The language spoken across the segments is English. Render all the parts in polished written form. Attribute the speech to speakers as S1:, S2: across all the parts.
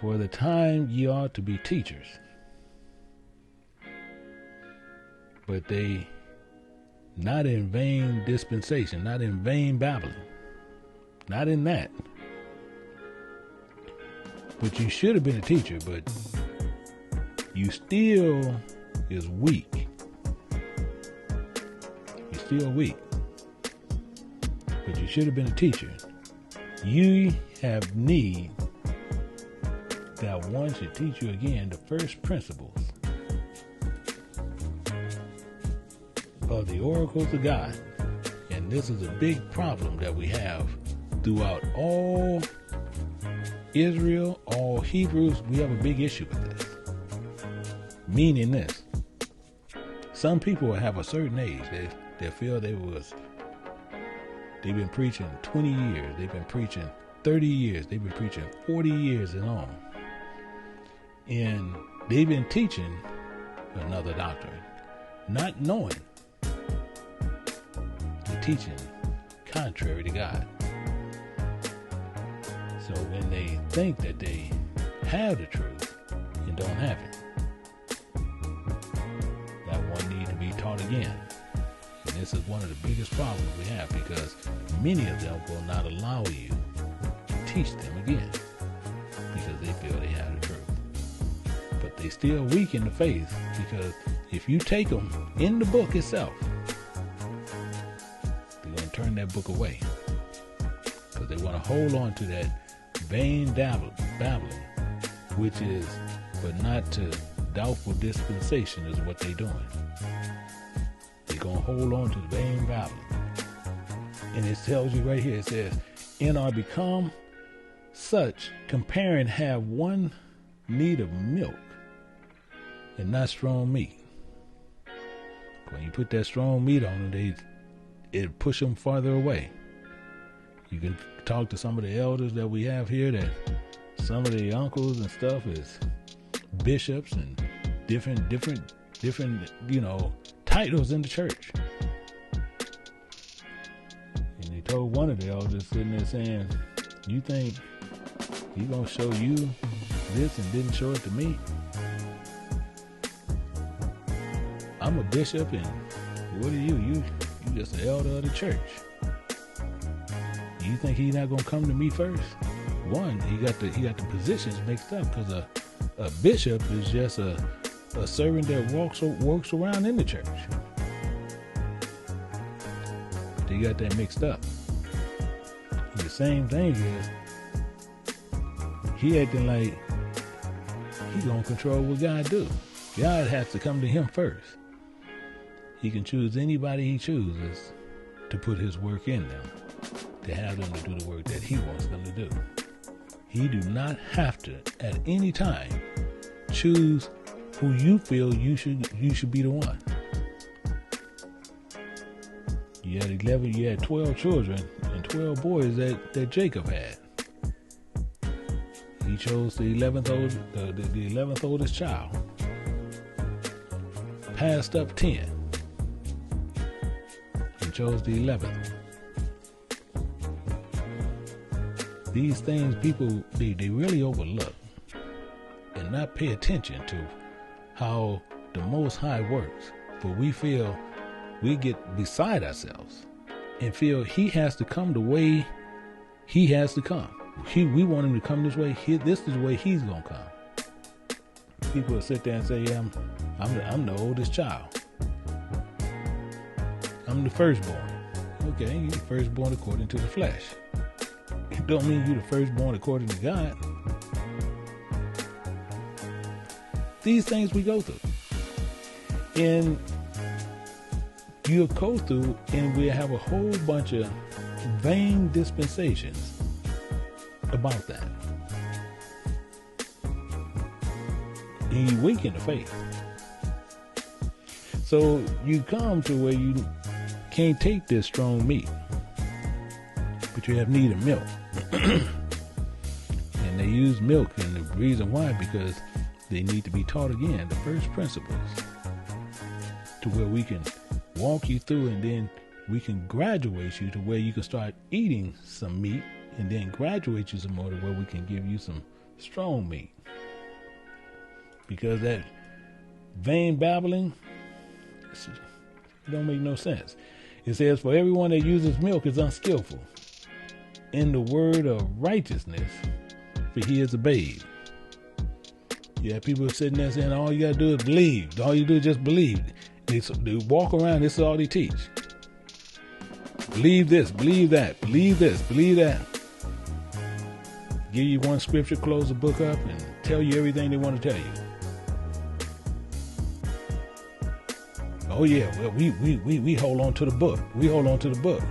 S1: For the time ye ought to be teachers. But they not in vain dispensation, not in vain babbling, not in that. But you should have been a teacher, but you still is weak. You're still weak. But you should have been a teacher. You have need that one should teach you again the first principles of the oracles of God. And this is a big problem that we have throughout all Israel, all Hebrews. We have a big issue with this. Meaning this. Some people have a certain age. They feel they've been preaching 20 years. They've been preaching 30 years. They've been preaching 40 years and on. And they've been teaching another doctrine, not knowing they're teaching contrary to God. So when they think that they have the truth and don't have it, that one need to be taught again. And this is one of the biggest problems we have, because many of them will not allow you to teach them again because they feel they have the truth. But they still weak in the faith, because if you take them in the book itself, they're going to turn that book away because they want to hold on to that vain babbling, which is, but not to doubtful dispensation is what they're doing. They're going to hold on to the vain babbling. And it tells you right here, it says, and are become such, comparing have one need of milk and not strong meat. When you put that strong meat on them, it push them farther away. You can talk to some of the elders that we have here, that some of the uncles and stuff is bishops and different, titles in the church. And they told one of the elders sitting there saying, you think he's going to show you this and didn't show it to me? I'm a bishop, and what are you? You just an elder of the church. You think he's not gonna come to me first? One, he got the positions mixed up, because a bishop is just a servant that works around in the church. They got that mixed up. And the same thing is, he acting like he gonna control what God do. God has to come to him first. He can choose anybody he chooses to put his work in them, to have them to do the work that he wants them to do. He do not have to at any time choose who you feel you should be the one. You had 12 children and 12 boys that Jacob had. He chose the 11th oldest child. Passed up 10. And chose the 11th. These things people, they really overlook and not pay attention to how the Most High works. But we feel we get beside ourselves and feel he has to come the way he has to come. We want him to come this way. This is the way he's going to come. People will sit there and say, yeah, I'm the oldest child. I'm the firstborn. Okay, you're the firstborn according to the flesh. It don't mean you're the firstborn according to God. These things we go through. And you'll go through, and we'll have a whole bunch of vain dispensations about that. And you weaken the faith. So you come to where you can't take this strong meat, but you have need of milk. And they use milk, and the reason why, because they need to be taught again the first principles, to where we can walk you through, and then we can graduate you to where you can start eating some meat, and then graduate you some more to where we can give you some strong meat. Because that vain babbling, it don't make no sense. It says, for everyone that uses milk is unskillful in the word of righteousness, for he is a babe. Yeah, people are sitting there saying, all you got to do is believe. All you do is just believe. They walk around, this is all they teach. Believe this, believe that, believe this, believe that. Give you one scripture, close the book up, and tell you everything they want to tell you. Oh yeah, well we hold on to the book. We hold on to the book.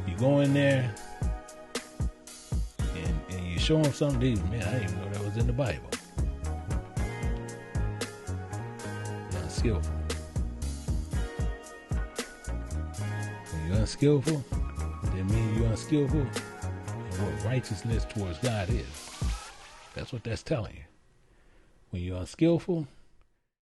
S1: You go in there and you show them something. Man, I didn't even know that was in the Bible. You're unskillful. When you're unskillful, that means you're unskillful in what righteousness towards God is. That's what that's telling you. When you're unskillful,